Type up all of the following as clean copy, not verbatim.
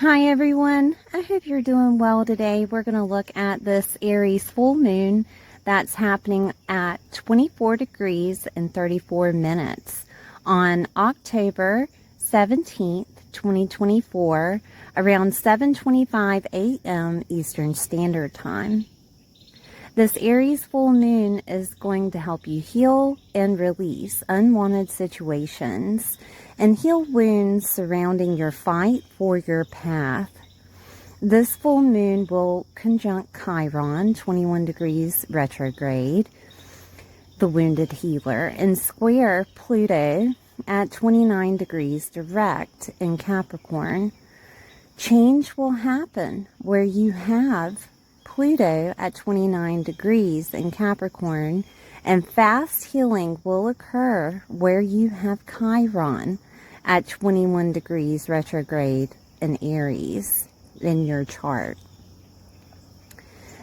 Hi everyone, I hope you're doing well today. We're going to look at this Aries full moon that's happening at 24 degrees and 34 minutes on October 17th, 2024, around 7:25 a.m. Eastern Standard Time. This Aries full moon is going to help you heal and release unwanted situations and heal wounds surrounding your fight for your path. This full moon will conjunct Chiron, 21 degrees retrograde, the wounded healer, and square Pluto at 29 degrees direct in Capricorn. Change will happen where you have Pluto at 29 degrees in Capricorn, and fast healing will occur where you have Chiron at 21 degrees retrograde in Aries in your chart.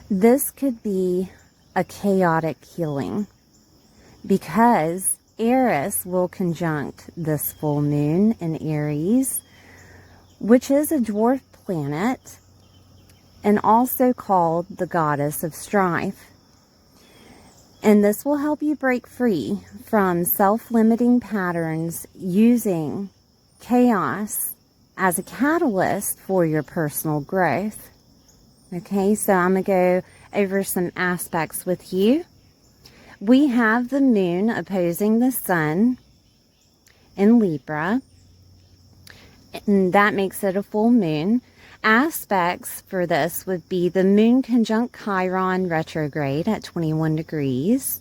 This could be a chaotic healing because Eris will conjunct this full moon in Aries, which is a dwarf planet and also called the goddess of strife. And this will help you break free from self-limiting patterns using chaos as a catalyst for your personal growth. Okay, so I'm going to go over some aspects with you. We have the moon opposing the sun in Libra, and that makes it a full moon. Aspects for this would be the moon conjunct Chiron retrograde at 21 degrees,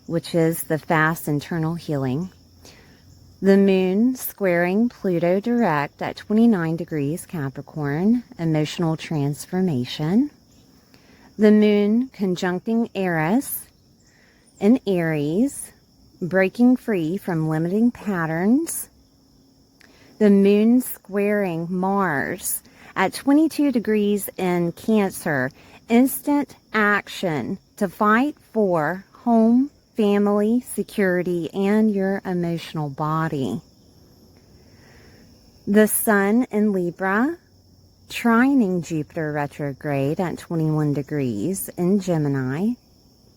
which is the fast internal healing. The moon squaring Pluto direct at 29 degrees Capricorn, emotional transformation. The moon conjuncting Eris in Aries, breaking free from limiting patterns. The moon squaring Mars at 22 degrees in Cancer, instant action to fight for home, family, security, and your emotional body. The sun in Libra, trining Jupiter retrograde at 21 degrees in Gemini,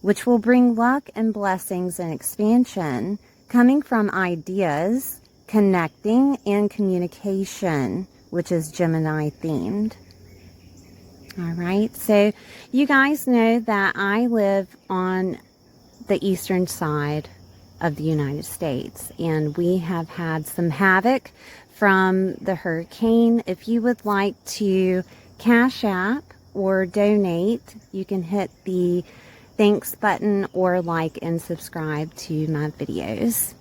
which will bring luck and blessings and expansion coming from ideas, connecting, and communication, which is Gemini themed. All right, so you guys know that I live on the eastern side of the United States, and we have had some havoc from the hurricane. If you would like to Cash App or donate, you can hit the thanks button or like and subscribe to my videos.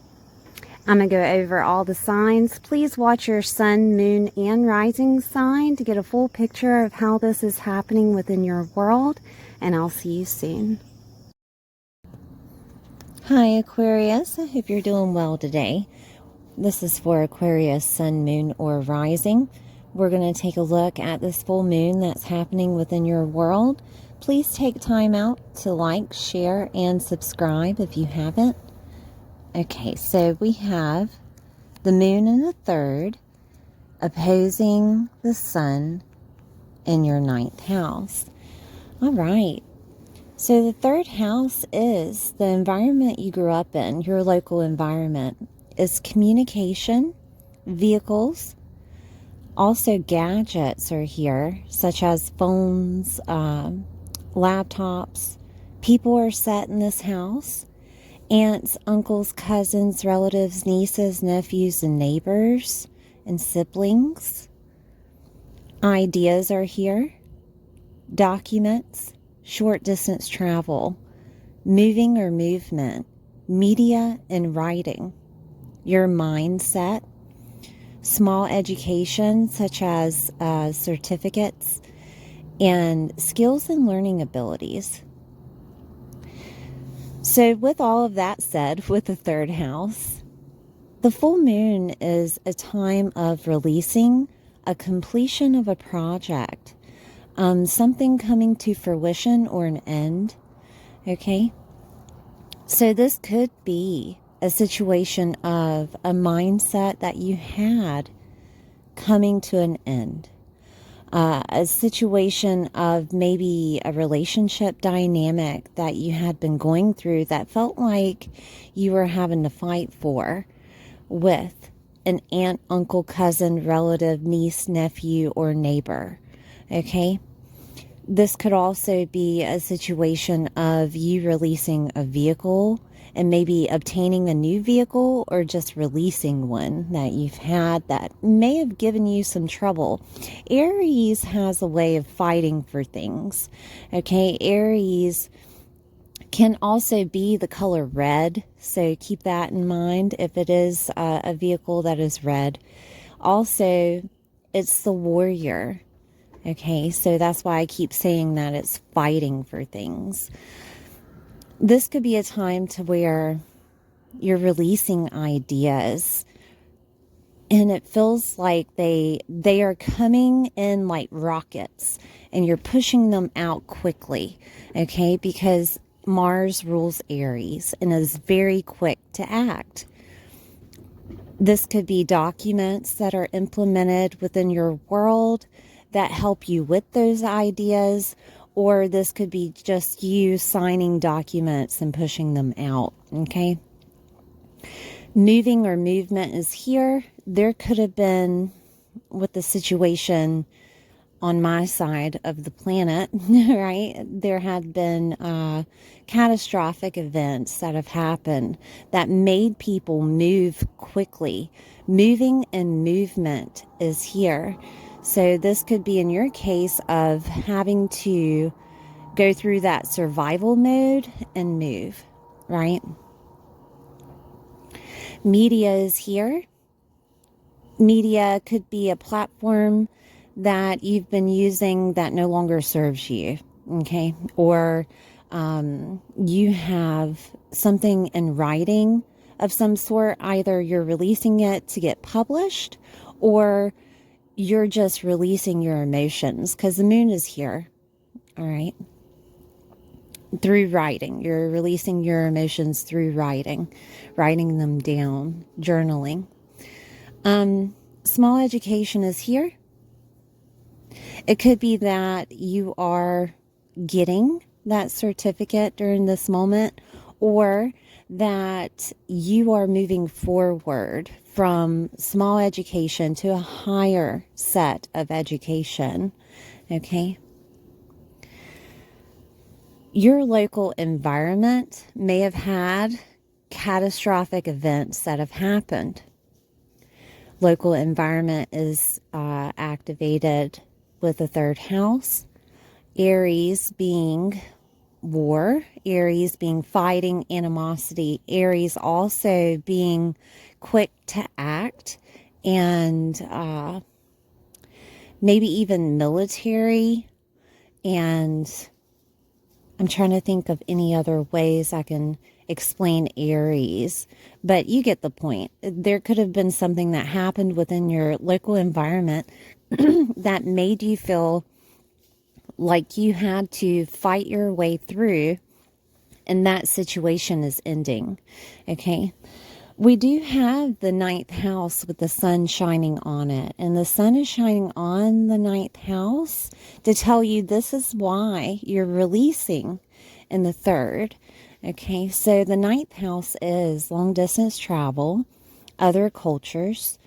I'm going to go over all the signs. Please watch your sun, moon, and rising sign to get a full picture of how this is happening within your world, and I'll see you soon. Hi Aquarius, I hope you're doing well today. This is for Aquarius sun, moon, or rising. We're going to take a look at this full moon that's happening within your world. Please take time out to like, share, and subscribe if you haven't. Okay, so we have the moon in the third opposing the sun in your ninth house. All right. So the third house is the environment you grew up in, your local environment. Is communication, vehicles, also gadgets are here, such as phones, laptops. People are set in this house. Aunts, uncles, cousins, relatives, nieces, nephews, and neighbors, and siblings. Ideas are here. Documents, short distance travel, moving or movement, media and writing. Your mindset, small education such as certificates, and skills and learning abilities. So with all of that said, with the third house, the full moon is a time of releasing a completion of a project, something coming to fruition or an end. Okay, so this could be a situation of a mindset that you had coming to an end. A situation of maybe a relationship dynamic that you had been going through that felt like you were having to fight for with an aunt, uncle, cousin, relative, niece, nephew, or neighbor. Okay? This could also be a situation of you releasing a vehicle and maybe obtaining a new vehicle, or just releasing one that you've had that may have given you some trouble. Aries has a way of fighting for things. Okay, Aries can also be the color red, so keep that in mind if it is a vehicle that is red. Also, it's the warrior. Okay, so that's why I keep saying that it's fighting for things. This could be a time to where you're releasing ideas and it feels like they are coming in like rockets and you're pushing them out quickly. Okay, because Mars rules Aries and is very quick to act. This could be documents that are implemented within your world that help you with those ideas, or this could be just you signing documents and pushing them out. Okay. Moving or movement is here. There could have been, with the situation on my side of the planet, right? There had been catastrophic events that have happened that made people move quickly. Moving and movement is here. So this could be in your case of having to go through that survival mode and move, right? Media is here. Media could be a platform that you've been using that no longer serves you, okay? Or you have something in writing of some sort. Either you're releasing it to get published, or you're just releasing your emotions, because the moon is here, all right? Through writing. You're releasing your emotions through writing them down, journaling. Small education is here. It could be that you are getting that certificate during this moment, or that you are moving forward from small education to a higher set of education. Okay. Your local environment may have had catastrophic events that have happened. Local environment is activated with the third house. Aries being war, Aries being fighting, animosity, Aries also being quick to act, and maybe even military. And I'm trying to think of any other ways I can explain Aries, but you get the point. There could have been something that happened within your local environment that made you feel like you had to fight your way through, and that situation is ending. Okay. We do have the ninth house with the sun shining on it, and the sun is shining on the ninth house to tell you this is why you're releasing in the third. Okay, so the ninth house is long distance travel, other cultures,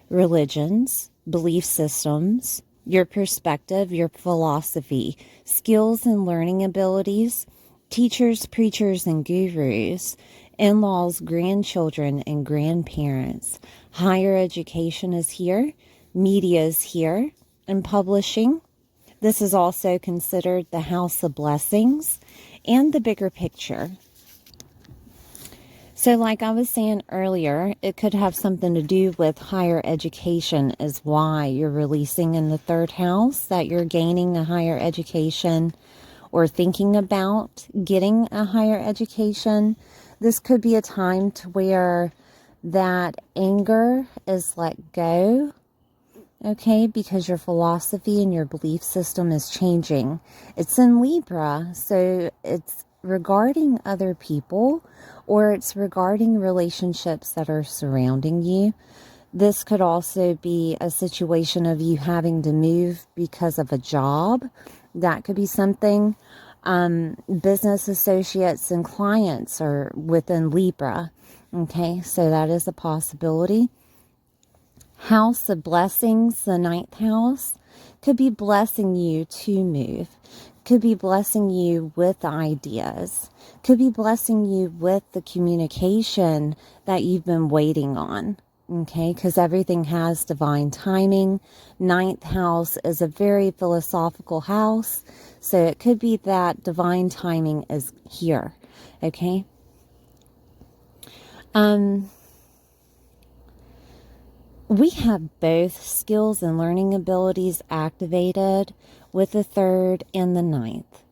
religions, belief systems, your perspective, your philosophy, skills and learning abilities, teachers, preachers, and gurus, in-laws, grandchildren, and grandparents. Higher education is here. Media is here. And publishing. This is also considered the house of blessings and the bigger picture. So like I was saying earlier, it could have something to do with higher education is why you're releasing in the third house, that you're gaining a higher education or thinking about getting a higher education. This could be a time to where that anger is let go, okay, because your philosophy and your belief system is changing. It's in Libra, so it's regarding other people, or it's regarding relationships that are surrounding you. This could also be a situation of you having to move because of a job. That could be something. Business associates and clients are within Libra. Okay, so that is a possibility. House of blessings, the 9th house, could be blessing you to move. Could be blessing you with ideas. Could be blessing you with the communication that you've been waiting on. Okay, because everything has divine timing. 9th house is a very philosophical house. So it could be that divine timing is here. Okay. We have both skills and learning abilities activated with the 3rd and the 9th.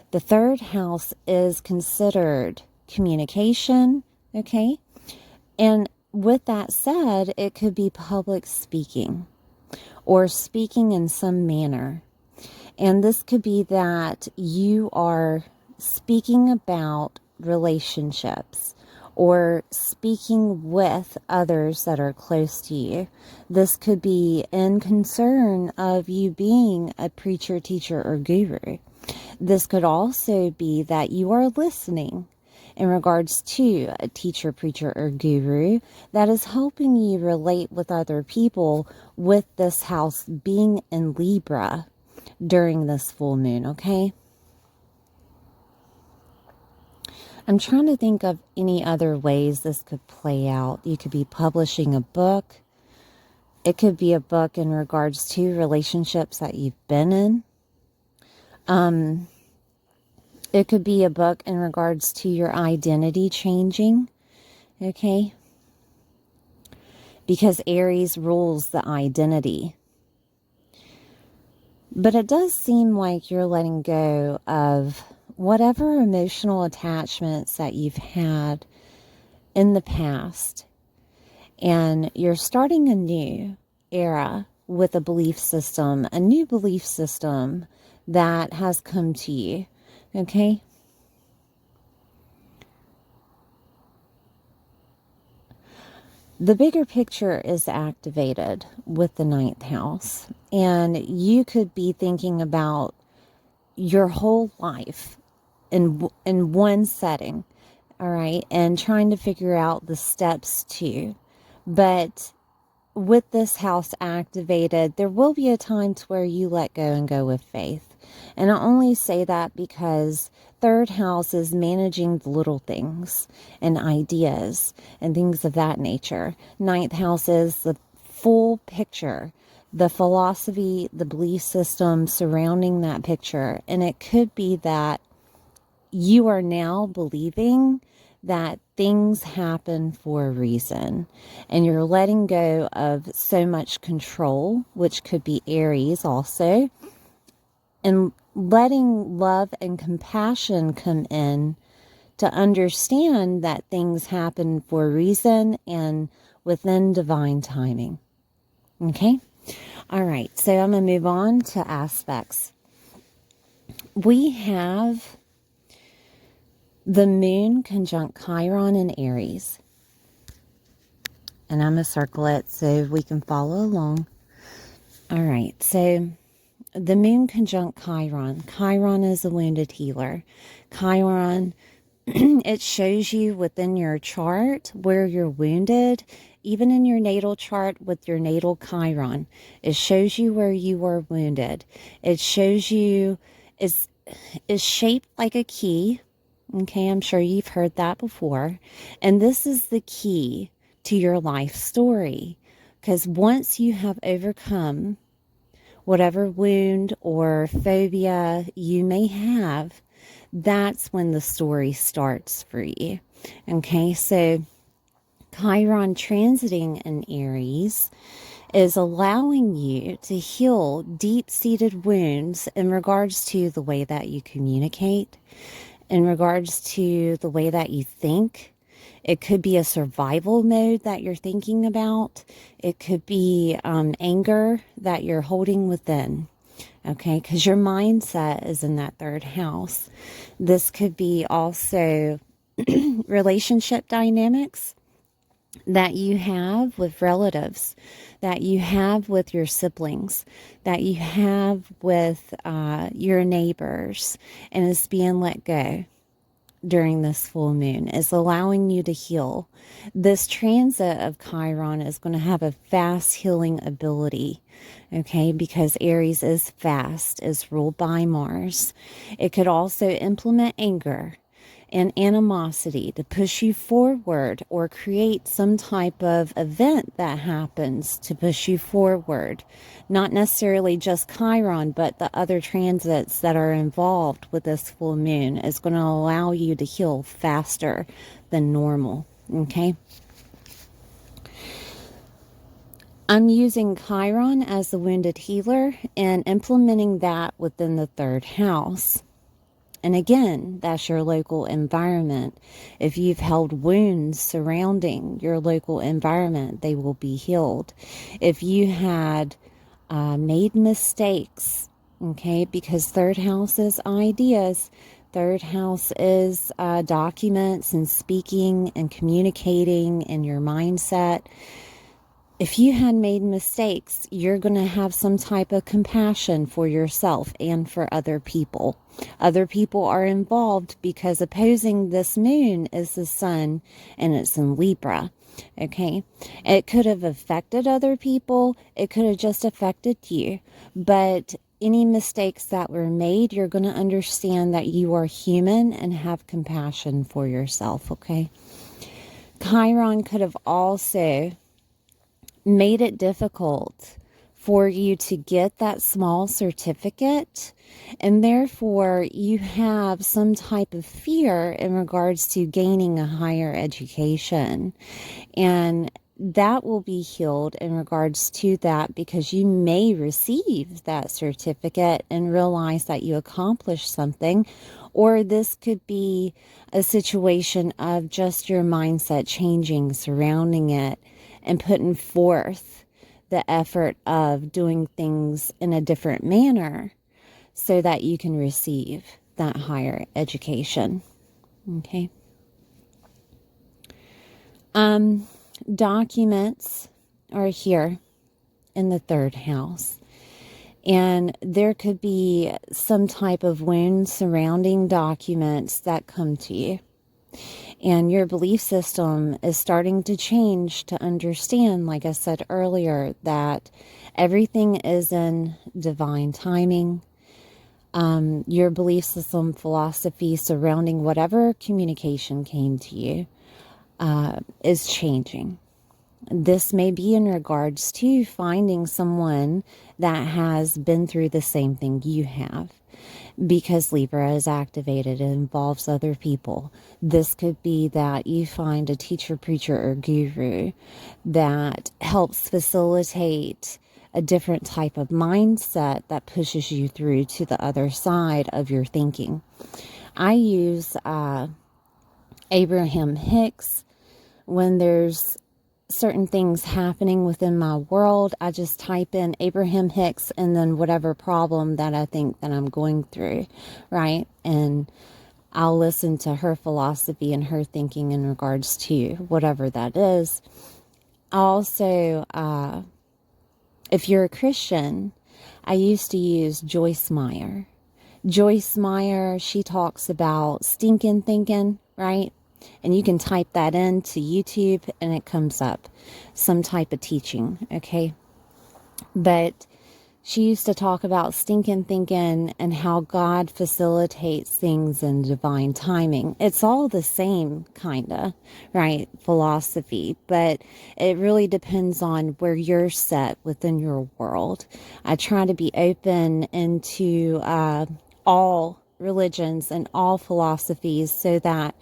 The 3rd house is considered communication, okay? And with that said, it could be public speaking or speaking in some manner. And this could be that you are speaking about relationships or speaking with others that are close to you. This could be in concern of you being a preacher, teacher, or guru. This could also be that you are listening in regards to a teacher, preacher, or guru that is helping you relate with other people with this house being in Libra during this full moon, okay? I'm trying to think of any other ways this could play out. You could be publishing a book. It could be a book in regards to relationships that you've been in. It could be a book in regards to your identity changing, okay? Because Aries rules the identity. But it does seem like you're letting go of whatever emotional attachments that you've had in the past. And you're starting a new era with a belief system, a new belief system that has come to you. Okay? The bigger picture is activated with the 9th house. And you could be thinking about your whole life in one setting, all right, and trying to figure out the steps too. But with this house activated, there will be a time to where you let go and go with faith. And I only say that because 3rd house is managing the little things and ideas and things of that nature. 9th house is the full picture, the philosophy, the belief system surrounding that picture. And it could be that you are now believing that things happen for a reason, and you're letting go of so much control, which could be Aries also, and letting love and compassion come in to understand that things happen for a reason and within divine timing. Okay? All right, so I'm going to move on to aspects. We have the moon conjunct Chiron in Aries. And I'm going to circle it so we can follow along. All right, so the moon conjunct Chiron. Chiron is a wounded healer. Chiron, it shows you within your chart where you're wounded. Even in your natal chart with your natal Chiron, it shows you where you were wounded. It shows you is shaped like a key. Okay, I'm sure you've heard that before. And this is the key to your life story. Because once you have overcome whatever wound or phobia you may have, that's when the story starts for you. Okay, so Chiron transiting in Aries is allowing you to heal deep-seated wounds in regards to the way that you communicate, in regards to the way that you think. It could be a survival mode that you're thinking about. It could be anger that you're holding within. Okay, because your mindset is in that 3rd house. This could be also relationship dynamics. that you have with relatives, that you have with your siblings, that you have with your neighbors, and is being let go during this full moon, is allowing you to heal. This transit of Chiron is going to have a fast healing ability, okay, because Aries is fast, is ruled by Mars. It could also implement anger and animosity to push you forward, or create some type of event that happens to push you forward. Not necessarily just Chiron, but the other transits that are involved with this full moon is going to allow you to heal faster than normal. Okay. I'm using Chiron as the wounded healer and implementing that within the third house. And again, that's your local environment. If you've held wounds surrounding your local environment, they will be healed. If you had made mistakes, okay, because third house is ideas, third house is documents and speaking and communicating and your mindset. If you had made mistakes, you're going to have some type of compassion for yourself and for other people. Other people are involved because opposing this moon is the sun, and it's in Libra. Okay. It could have affected other people. It could have just affected you. But any mistakes that were made, you're going to understand that you are human and have compassion for yourself. Okay. Chiron could have also made it difficult for you to get that small certificate, and therefore you have some type of fear in regards to gaining a higher education, and that will be healed in regards to that, because you may receive that certificate and realize that you accomplished something. Or this could be a situation of just your mindset changing surrounding it and putting forth the effort of doing things in a different manner so that you can receive that higher education. Okay. Documents are here in the third house. And there could be some type of wound surrounding documents that come to you. And your belief system is starting to change to understand, like I said earlier, that everything is in divine timing. Your belief system philosophy surrounding whatever communication came to you is changing. This may be in regards to finding someone that has been through the same thing you have. Because Libra is activated, it involves other people. This could be that you find a teacher, preacher, or guru that helps facilitate a different type of mindset that pushes you through to the other side of your thinking. I use Abraham Hicks when there's certain things happening within my world. I just type in Abraham Hicks and then whatever problem that I think that I'm going through, right? And I'll listen to her philosophy and her thinking in regards to whatever that is. Also, if you're a Christian, I used to use Joyce Meyer. Joyce Meyer, she talks about stinking thinking, right? And you can type that into YouTube and it comes up, some type of teaching, okay? But she used to talk about stinking thinking and how God facilitates things in divine timing. It's all the same kind of, right, philosophy, but it really depends on where you're set within your world. I try to be open into all religions and all philosophies so that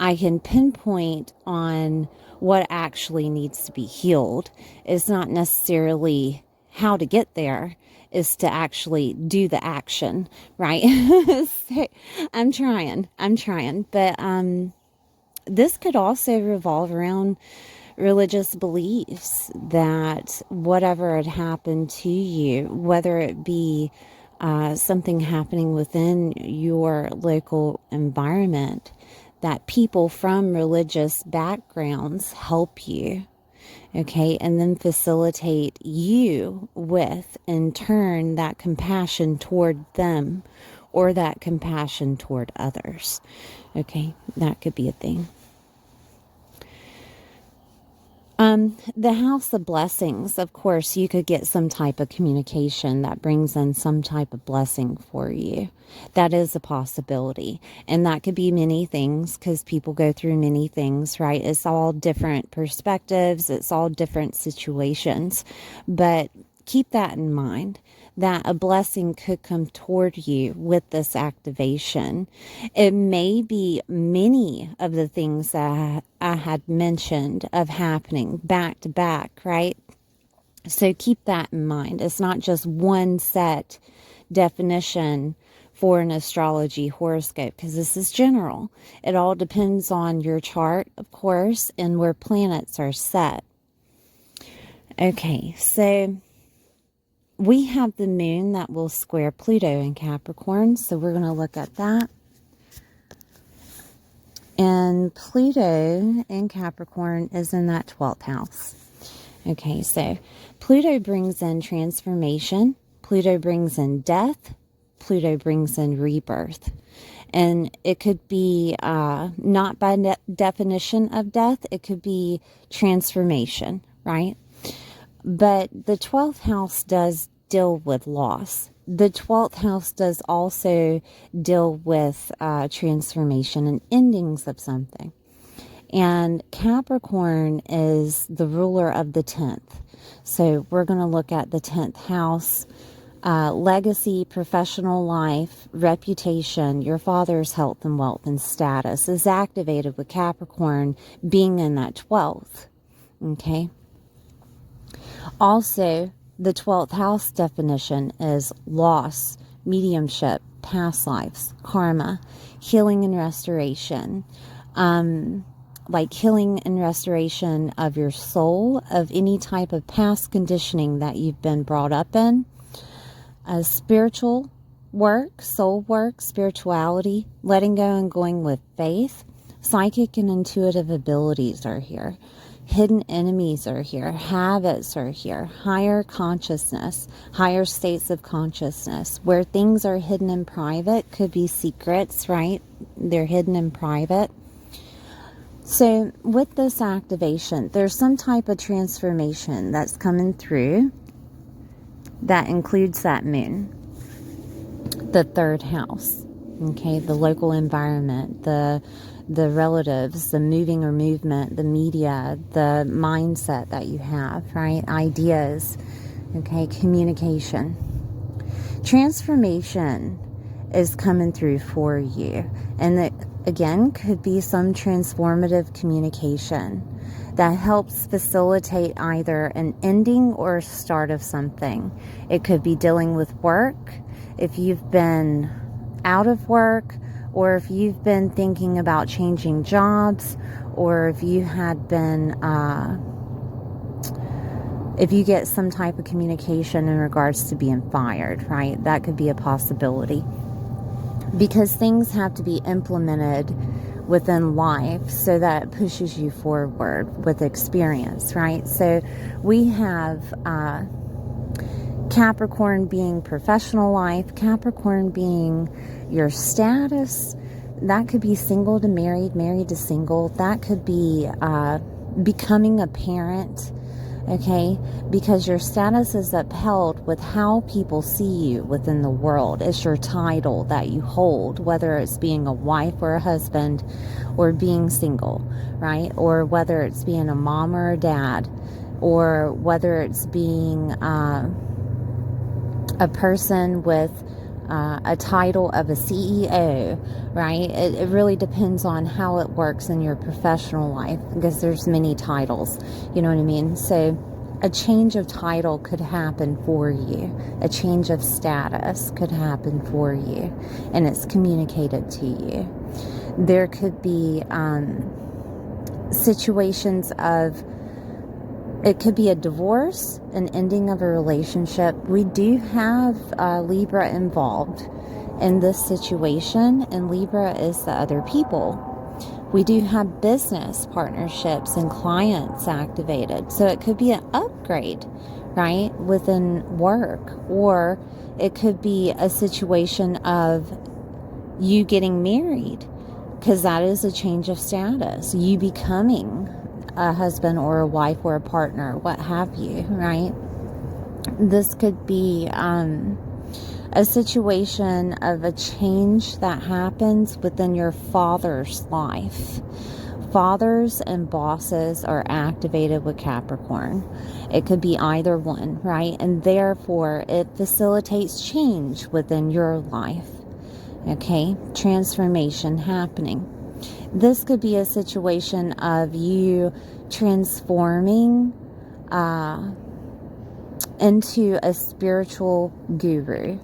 I can pinpoint on what actually needs to be healed. It's not necessarily how to get there, is to actually do the action, right? So I'm trying. But this could also revolve around religious beliefs, that whatever had happened to you, whether it be something happening within your local environment, that people from religious backgrounds help you, okay, and then facilitate you with, in turn, that compassion toward them or that compassion toward others. Okay, that could be a thing. The house of blessings, of course, you could get some type of communication that brings in some type of blessing for you. That is a possibility. And that could be many things, because people go through many things, right? It's all different perspectives. It's all different situations. But keep that in mind, that a blessing could come toward you with this activation. It may be many of the things that I had mentioned of happening back to back, right? So keep that in mind. It's not just one set definition for an astrology horoscope, because this is general. It all depends on your chart, of course, and where planets are set. Okay, so we have the moon that will square Pluto in Capricorn, so we're going to look at that. And Pluto in Capricorn is in that 12th house. Okay, so Pluto brings in transformation. Pluto brings in death. Pluto brings in rebirth. And it could be not by definition of death. It could be transformation, right? But the 12th house does deal with loss. The 12th house does also deal with transformation and endings of something. And Capricorn is the ruler of the 10th. So we're going to look at the 10th house. Legacy, professional life, reputation, your father's health and wealth and status is activated with Capricorn being in that 12th. Okay. Also, the 12th house definition is loss, mediumship, past lives, karma, healing and restoration. Like healing and restoration of your soul, of any type of past conditioning that you've been brought up in. Spiritual work, soul work, spirituality, letting go and going with faith. Psychic and intuitive abilities are here. Hidden enemies are here. Habits are here. Higher consciousness, higher states of consciousness. Where things are hidden in private, could be secrets, right? They're hidden in private. So with this activation, there's some type of transformation that's coming through that includes that moon, the 3rd house, okay, the local environment, the relatives, the moving or movement, the media, the mindset that you have, right? Ideas, okay, communication. Transformation is coming through for you. And that, again, could be some transformative communication that helps facilitate either an ending or a start of something. It could be dealing with work, if you've been out of work, or if you've been thinking about changing jobs, or if you had been, if you get some type of communication in regards to being fired, right? That could be a possibility. Because things have to be implemented within life so that it pushes you forward with experience, right? So we have Capricorn being professional life, Capricorn being your status. That could be single to married, married to single. That could be becoming a parent, okay? Because your status is upheld with how people see you within the world. It's your title that you hold, whether it's being a wife or a husband or being single, right? Or whether it's being a mom or a dad, or whether it's being a person with a title of a CEO, right? It really depends on how it works in your professional life, because there's many titles, you know what I mean? So a change of title could happen for you. A change of status could happen for you, and it's communicated to you. There could be situations of, it could be a divorce, an ending of a relationship. We do have Libra involved in this situation, and Libra is the other people, We do have business partnerships and clients activated. So it could be an upgrade, right, within work. Or it could be a situation of you getting married, because that is a change of status. You becoming a husband or a wife or a partner, what have you, right? This could be a situation of a change that happens within your father's life. Fathers and bosses are activated with Capricorn. It could be either one, right? And therefore, it facilitates change within your life. Okay? Transformation happening. This could be a situation of you transforming into a spiritual guru.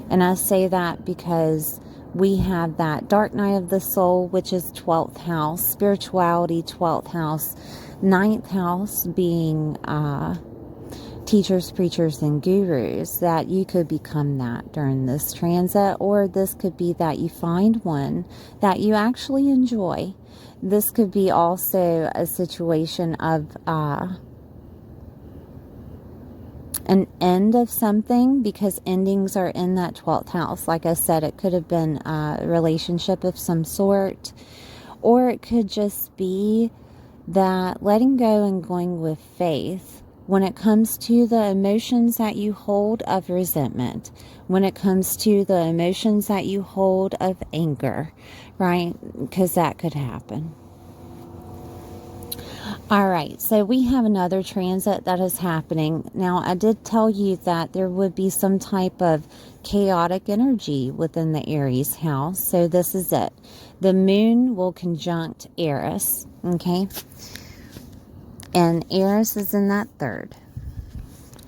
And I say that because we have that dark night of the soul, which is 12th house, spirituality, 12th house, 9th house being teachers, preachers, and gurus, that you could become that during this transit. Or this could be that you find one that you actually enjoy. This could be also a situation of an end of something, because endings are in that 12th house. Like I said, it could have been a relationship of some sort, or it could just be that letting go and going with faith when it comes to the emotions that you hold of resentment, when it comes to the emotions that you hold of anger, right? Because that could happen. All right, so we have another transit that is happening. Now, I did tell you that there would be some type of chaotic energy within the Aries house. So this is it. The moon will conjunct Eris, okay? And Eris is in that third.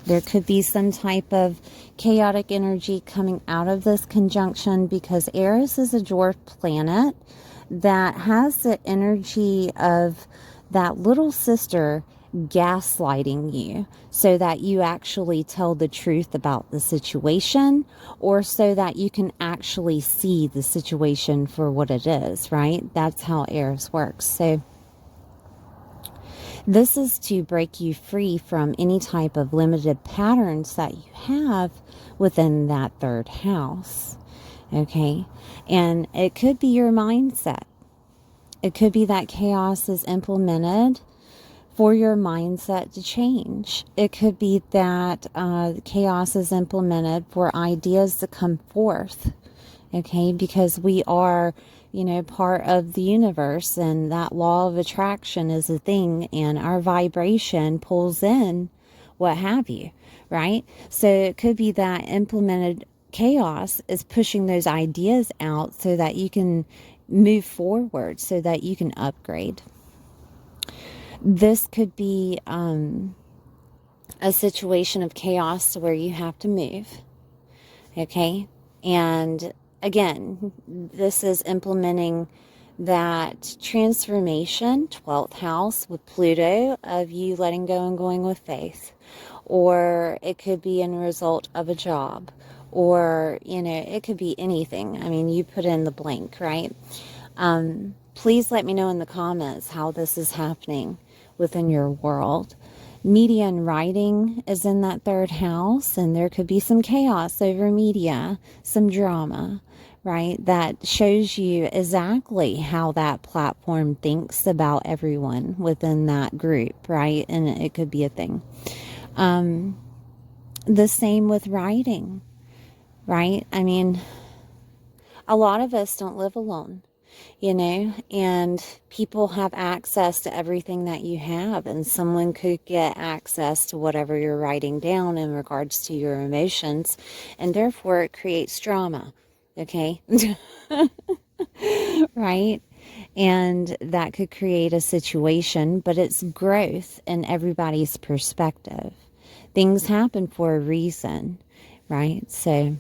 There could be some type of chaotic energy coming out of this conjunction, because Eris is a dwarf planet that has the energy of that little sister gaslighting you so that you actually tell the truth about the situation, or so that you can actually see the situation for what it is, right? That's how Eris works. So this is to break you free from any type of limited patterns that you have within that third house. Okay? And it could be your mindset. It could be that chaos is implemented for your mindset to change. It could be that chaos is implemented for ideas to come forth. Okay? Because we are, part of the universe, and that law of attraction is a thing, and our vibration pulls in what have you, right? So it could be that implemented chaos is pushing those ideas out so that you can move forward, so that you can upgrade. This could be a situation of chaos where you have to move, okay? And again, this is implementing that transformation, 12th house with Pluto, of you letting go and going with faith. Or it could be in result of a job, or, it could be anything. I mean, you put in the blank, right? Please let me know in the comments how this is happening within your world. Media and writing is in that third house, and there could be some chaos over media, some drama, right? That shows you exactly how that platform thinks about everyone within that group, right? And it could be a thing. The same with writing, right? I mean, a lot of us don't live alone, and people have access to everything that you have, and someone could get access to whatever you're writing down in regards to your emotions, and therefore it creates drama, okay? Right? And that could create a situation, but it's growth in everybody's perspective. Things happen for a reason, right? So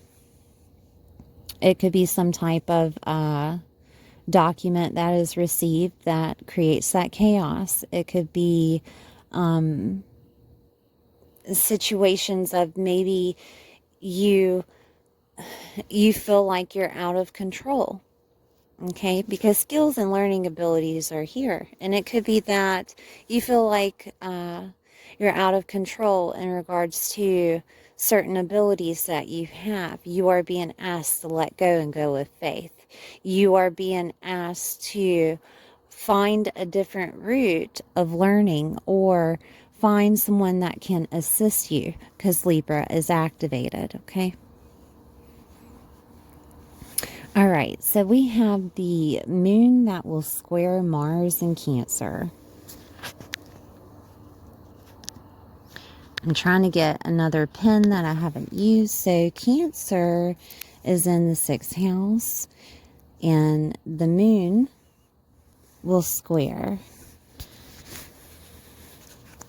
it could be some type of document that is received that creates that chaos. It could be situations of maybe you feel like you're out of control, Okay, because skills and learning abilities are here. And it could be that you feel like you're out of control in regards to certain abilities that you have. You are being asked to let go and go with faith. You are being asked to find a different route of learning or find someone that can assist you because Libra is activated, okay? All right, so we have the moon that will square Mars in Cancer. I'm trying to get another pen that I haven't used. So Cancer is in the 6th house, and the moon will square.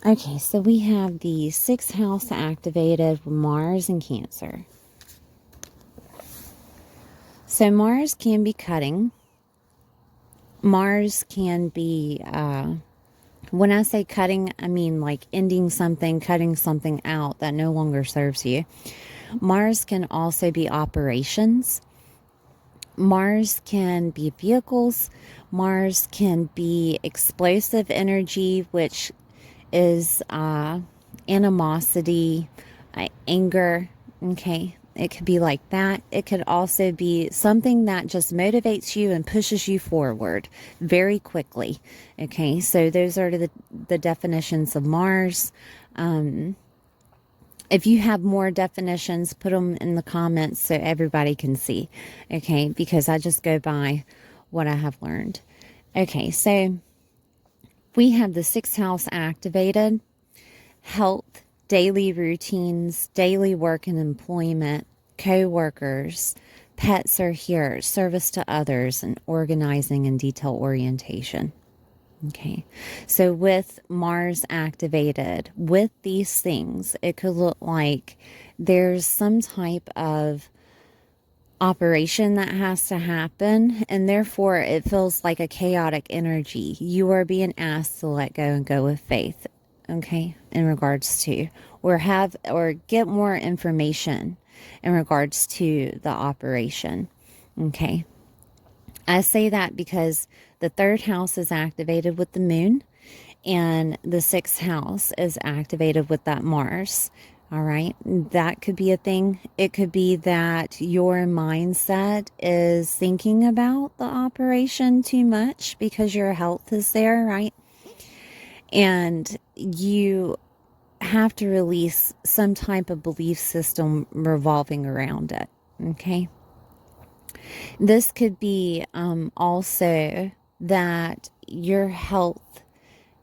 Okay, so we have the 6th house activated with Mars in Cancer. So Mars can be cutting. Mars can be, when I say cutting, I mean like ending something, cutting something out that no longer serves you. Mars can also be operations. Mars can be vehicles. Mars can be explosive energy, which is animosity, anger. Okay. It could be like that. It could also be something that just motivates you and pushes you forward very quickly. Okay, so those are the definitions of Mars. If you have more definitions, put them in the comments so everybody can see. Okay, because I just go by what I have learned. Okay, so we have the 6th house activated. Health, daily routines, daily work and employment, co-workers, pets are here, service to others, and organizing and detail orientation. Okay, so with Mars activated, with these things, it could look like there's some type of operation that has to happen, and therefore it feels like a chaotic energy. You are being asked to let go and go with faith, okay, in regards to, or get more information in regards to the operation, okay. I say that because the 3rd house is activated with the moon, and the 6th house is activated with that Mars. All right, that could be a thing. It could be that your mindset is thinking about the operation too much because your health is there, right? And you have to release some type of belief system revolving around it, okay? This could be also that your health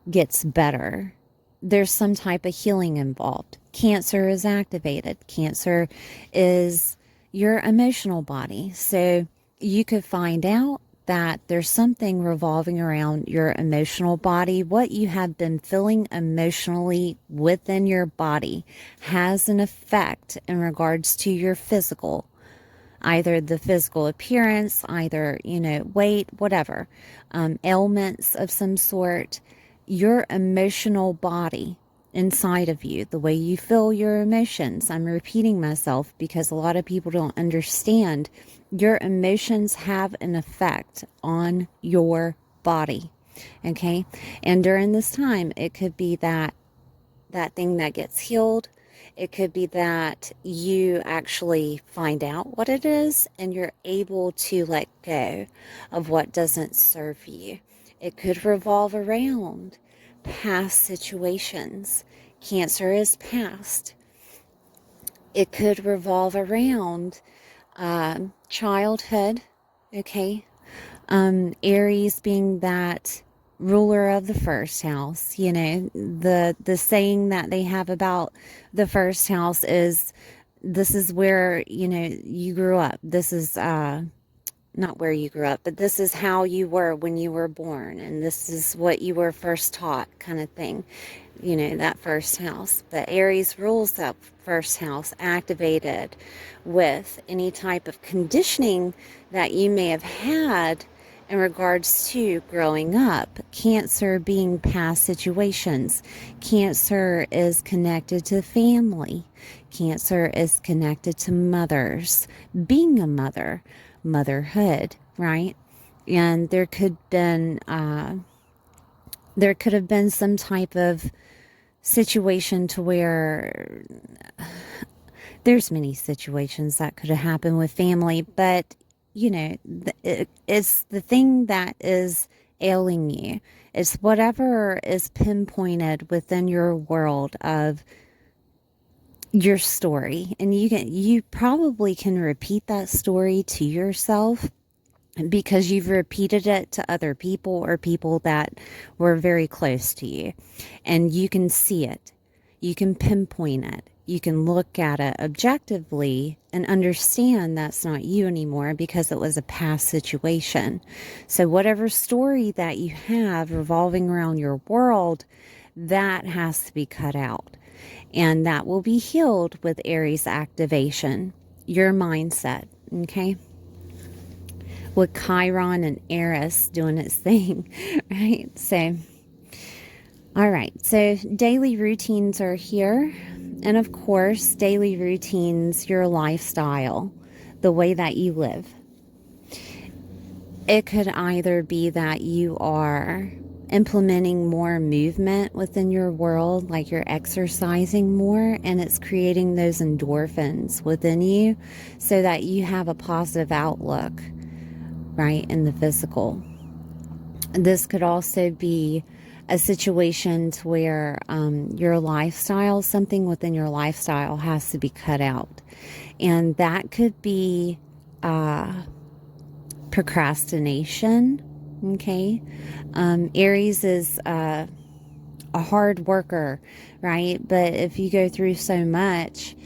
gets better. There's some type of healing involved. Cancer is activated. Cancer is your emotional body. So you could find out that there's something revolving around your emotional body. What you have been feeling emotionally within your body has an effect in regards to your physical, either the physical appearance, either, weight, whatever, ailments of some sort. Your emotional body inside of you, the way you feel your emotions. I'm repeating myself because a lot of people don't understand. Your emotions have an effect on your body. Okay. And during this time, it could be that thing that gets healed. It could be that you actually find out what it is and you're able to let go of what doesn't serve you. It could revolve around past situations. Cancer is past. It could revolve around childhood, okay? Aries being that ruler of the 1st house. The saying that they have about the 1st house is, this is where, you grew up. This is not where you grew up, but this is how you were when you were born, and this is what you were first taught, kind of thing. That 1st house. But Aries rules that 1st house, activated with any type of conditioning that you may have had in regards to growing up. Cancer being past situations. Cancer is connected to family. Cancer is connected to mothers. Being a mother. Motherhood, right? And there could have been some type of situation to where there's many situations that could have happened with family, but you know, it's the thing that is ailing you. It's whatever is pinpointed within your world of your story. And you probably can repeat that story to yourself because you've repeated it to other people or people that were very close to you. And you can see it. You can pinpoint it. You can look at it objectively and understand that's not you anymore because it was a past situation. So whatever story that you have revolving around your world, that has to be cut out. And that will be healed with Aries activation, your mindset, okay? With Chiron and Eris doing its thing, right? So, all right. So daily routines are here. And of course, daily routines, your lifestyle, the way that you live. It could either be that you are implementing more movement within your world, like you're exercising more, and it's creating those endorphins within you so that you have a positive outlook, right, in the physical. This could also be a situation to where your lifestyle, something within your lifestyle has to be cut out. And that could be procrastination, okay? Aries is a hard worker, right? But if you go through so much,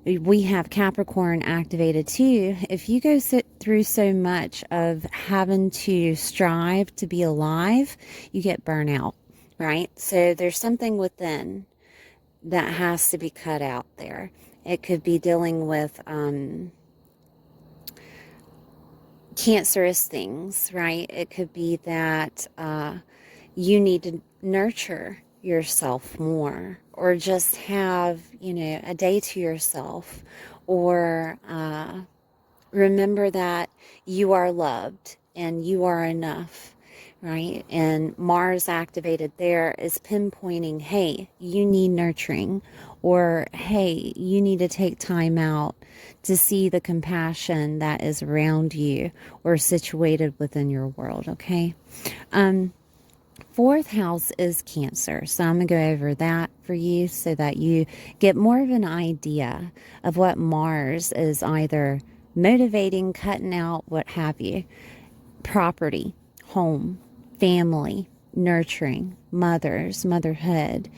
we have Capricorn activated too. If you go through so much of having to strive to be alive, you get burnout, right? So there's something within that has to be cut out there. It could be dealing with cancerous things, right? It could be that you need to nurture yourself more, or just have, a day to yourself, or remember that you are loved and you are enough, right? And Mars activated there is pinpointing, hey, you need nurturing, or hey, you need to take time out to see the compassion that is around you or situated within your world, okay? Fourth house is Cancer. So I'm going to go over that for you so that you get more of an idea of what Mars is either motivating, cutting out, what have you. Property, home, family, nurturing, mothers, motherhood,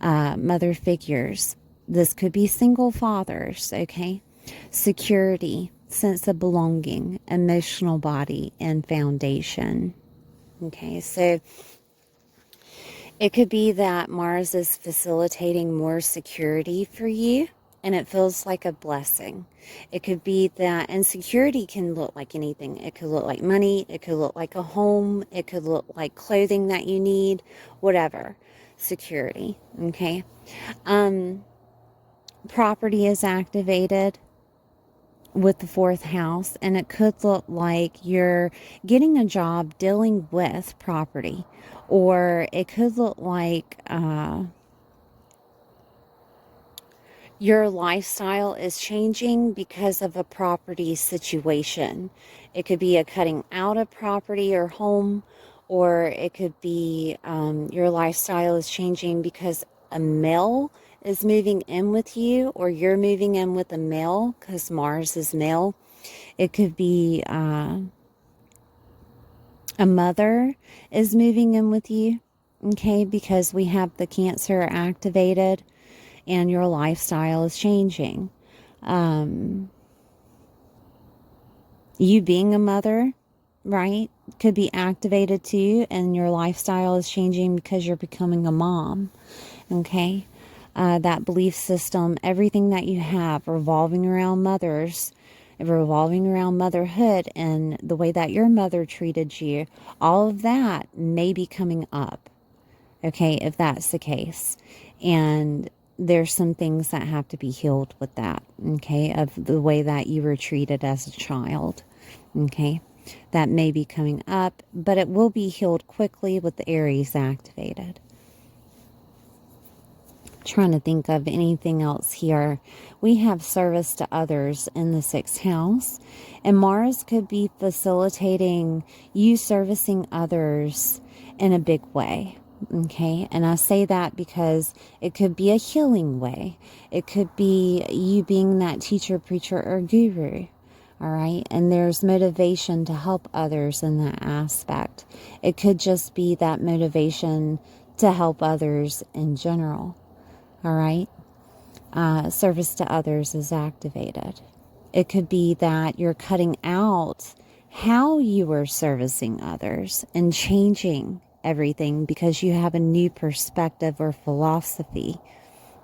mother figures. This could be single fathers, okay? Security, sense of belonging, emotional body, and foundation. Okay, so it could be that Mars is facilitating more security for you, and it feels like a blessing. It could be that, and security can look like anything. It could look like money. It could look like a home. It could look like clothing that you need, whatever. Security, okay? Property is activated with the fourth house, and it could look like you're getting a job dealing with property, or it could look like your lifestyle is changing because of a property situation. It could be a cutting out of property or home, or it could be your lifestyle is changing because a male is moving in with you, or you're moving in with a male because Mars is male. It could be a mother is moving in with you, okay, because we have the Cancer activated and your lifestyle is changing. You being a mother, right, could be activated too, and your lifestyle is changing because you're becoming a mom, okay? That belief system, everything that you have revolving around mothers, revolving around motherhood and the way that your mother treated you, all of that may be coming up, okay, if that's the case. And there's some things that have to be healed with that, okay, of the way that you were treated as a child, okay. that may be coming up, but it will be healed quickly with the Aries activated. Trying to think of anything else here. We have service to others in the 6th house, and Mars could be facilitating you servicing others in a big way. Okay, and I say that because it could be a healing way. It could be you being that teacher, preacher, or guru. All right, and there's motivation to help others in that aspect. It could just be that motivation to help others in general. All right, service to others is activated. It could be that you're cutting out how you are servicing others and changing everything because you have a new perspective or philosophy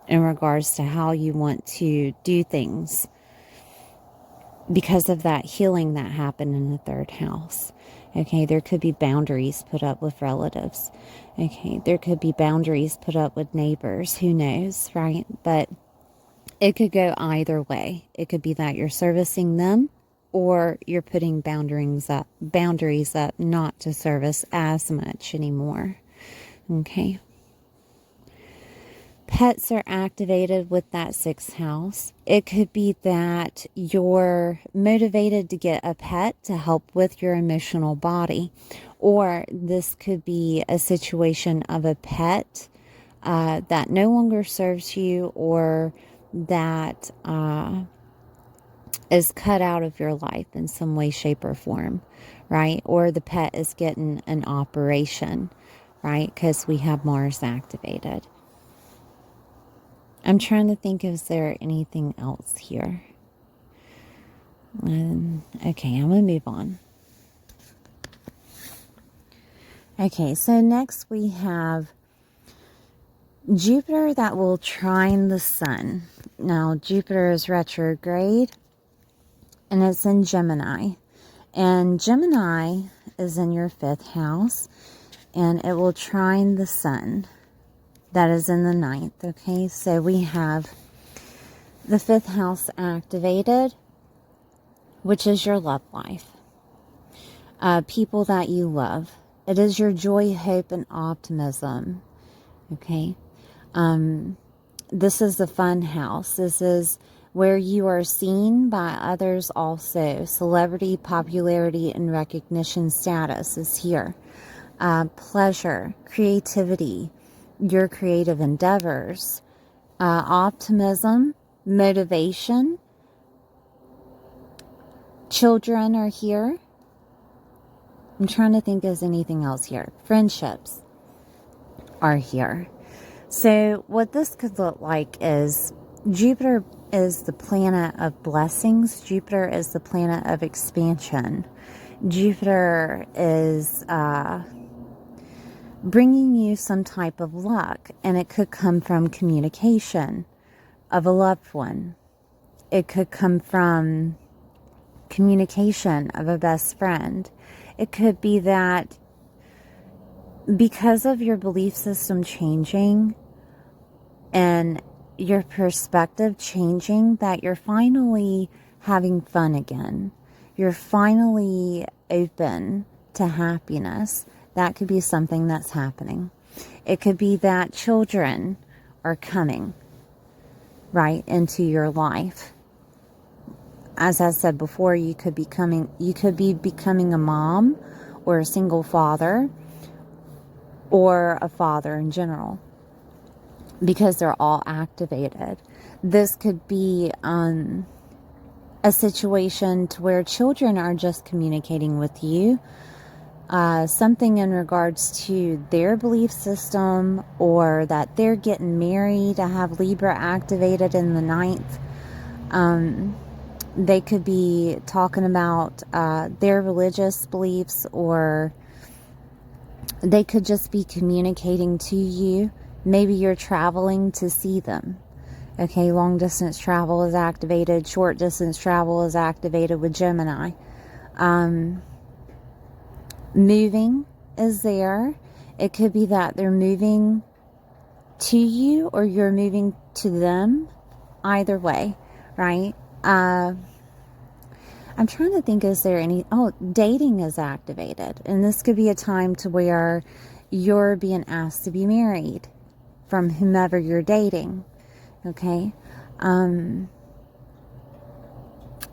in regards to how you want to do things because of that healing that happened in the 3rd house. Okay, there could be boundaries put up with relatives. Okay, there could be boundaries put up with neighbors. Who knows, right? But it could go either way. It could be that you're servicing them, or you're putting boundaries up not to service as much anymore. Okay. Pets are activated with that 6th house. It could be that you're motivated to get a pet to help with your emotional body. Or this could be a situation of a pet that no longer serves you, or that is cut out of your life in some way, shape, or form, right? Or the pet is getting an operation, right? Because we have Mars activated. I'm trying to think, is there anything else here? Okay, I'm going to move on. Okay, so next we have Jupiter that will trine the sun. Now, Jupiter is retrograde, and it's in Gemini. And Gemini is in your 5th house, and it will trine the sun. That is in the 9th, okay? So we have the 5th house activated, which is your love life. People that you love. It is your joy, hope, and optimism, okay? This is the fun house. This is where you are seen by others also. Celebrity, popularity, and recognition status is here. Pleasure, creativity, your creative endeavors, optimism, motivation. Children are here. I'm trying to think, is anything else here? Friendships are here. So what this could look like is Jupiter is the planet of blessings. Jupiter is the planet of expansion. Jupiter is bringing you some type of luck, and it could come from communication of a loved one. It could come from communication of a best friend. It could be that because of your belief system changing and your perspective changing, that you're finally having fun again. You're finally open to happiness. That could be something that's happening. It could be that children are coming right into your life. As I said before, you could be becoming a mom, or a single father, or a father in general, because they're all activated. This could be a situation to where children are just communicating with you, something in regards to their belief system, or that they're getting married. I have Libra activated in the 9th. They could be talking about their religious beliefs, or they could just be communicating to you. Maybe you're traveling to see them. Okay, long distance travel is activated. Short distance travel is activated with Gemini. Moving is there. It could be that they're moving to you, or you're moving to them. Either way, right? I'm trying to think, is there any... Oh, dating is activated. And this could be a time to where you're being asked to be married from whomever you're dating. Okay?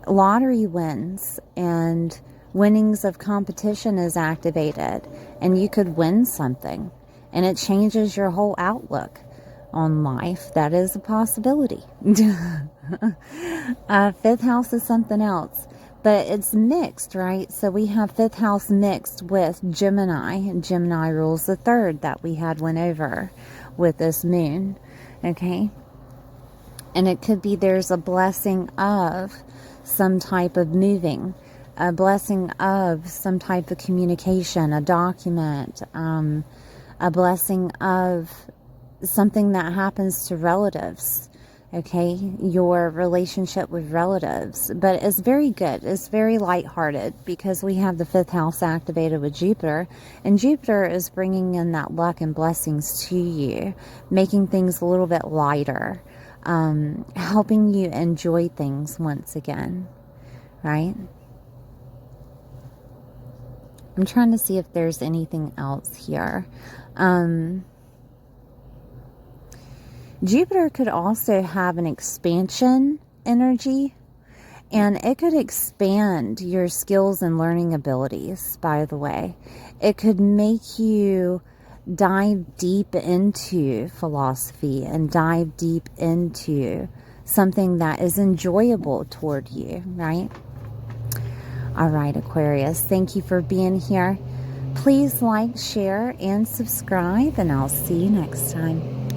Lottery wins and winnings of competition is activated. And you could win something. And it changes your whole outlook on life. That is a possibility. Fifth house is something else. But it's mixed, right? So we have fifth house mixed with Gemini. And Gemini rules the third that we went over with this moon. Okay? And it could be there's a blessing of some type of moving. A blessing of some type of communication. A document. A blessing of something that happens to relatives. Okay, your relationship with relatives. But it's very good. It's very lighthearted because we have the fifth house activated with Jupiter. And Jupiter is bringing in that luck and blessings to you. Making things a little bit lighter. Helping you enjoy things once again. Right? I'm trying to see if there's anything else here. Jupiter could also have an expansion energy, and it could expand your skills and learning abilities, by the way. It could make you dive deep into philosophy and dive deep into something that is enjoyable toward you, right? All right, Aquarius, thank you for being here. Please like, share, and subscribe, and I'll see you next time.